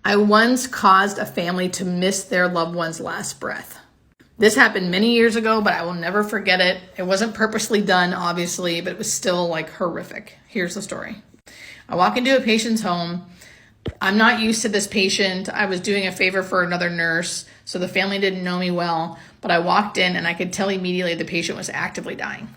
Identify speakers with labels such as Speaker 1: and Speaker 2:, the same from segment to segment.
Speaker 1: I once caused a family to miss their loved one's last breath. This happened many years ago, but I will never forget it. It wasn't purposely done, obviously, but it was still like horrific. Here's the story. I walk into a patient's home. I'm not used to this patient. I was doing a favor for another nurse, so the family didn't know me well, but I walked in and I could tell immediately the patient was actively dying,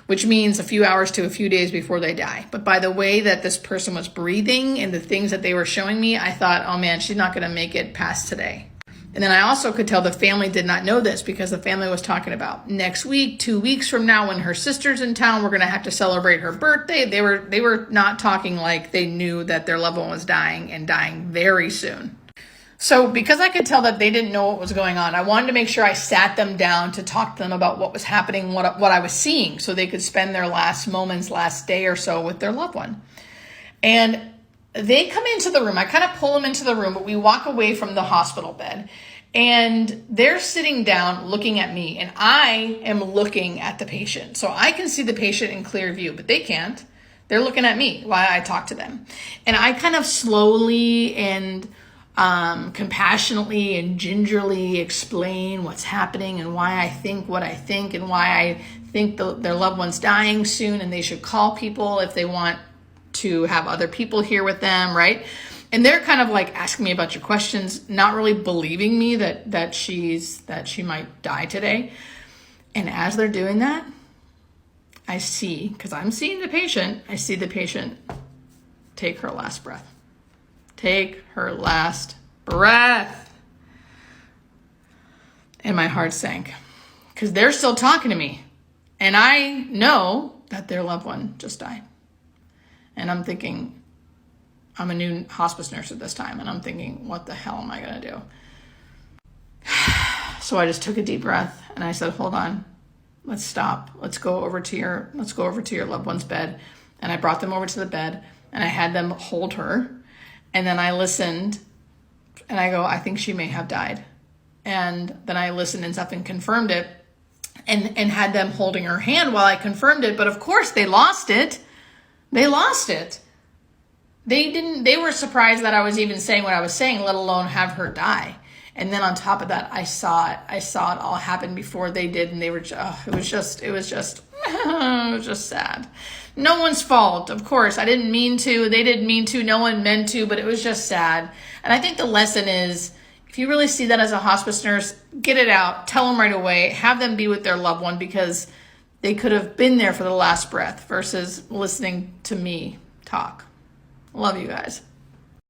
Speaker 1: which means a few hours to a few days before they die. But by the way that this person was breathing and the things that they were showing me, I thought, oh man, she's not going to make it past today. And then I also could tell the family did not know this because the family was talking about next week, 2 weeks from now, when her sister's in town, we're going to have to celebrate her birthday. They were not talking like they knew that their loved one was dying and dying very soon. So because I could tell that they didn't know what was going on, I wanted to make sure I sat them down to talk to them about what was happening, what I was seeing, so they could spend their last moments, last day or so with their loved one. And they come into the room. I kind of pull them into the room, but we walk away from the hospital bed. And they're sitting down looking at me, and I am looking at the patient. So I can see the patient in clear view, but they can't. They're looking at me while I talk to them. And I kind of slowly and compassionately and gingerly explain what's happening and why I think what I think and why I think their loved one's dying soon and they should call people if they want to have other people here with them, right? And they're kind of like asking me a bunch of questions, not really believing me that she might die today. And as they're doing that, I see, because I'm seeing the patient, I see the patient take her last breath. Take her last breath. And my heart sank because they're still talking to me. And I know that their loved one just died. And I'm thinking, I'm a new hospice nurse at this time, and I'm thinking, what the hell am I going to do? So I just took a deep breath and I said, hold on, let's stop. Let's go over to your loved one's bed. And I brought them over to the bed and I had them hold her. And then I listened and I go, I think she may have died. And then I listened and stuff and confirmed it and had them holding her hand while I confirmed it. But of course they lost it. They lost it. They were surprised that I was even saying what I was saying, let alone have her die. And then on top of that, I saw it all happen before they did. And they were, it was just sad. No one's fault, of course. I didn't mean to. They didn't mean to. No one meant to, but it was just sad. And I think the lesson is, if you really see that as a hospice nurse, get it out. Tell them right away. Have them be with their loved one because they could have been there for the last breath versus listening to me talk. Love you guys.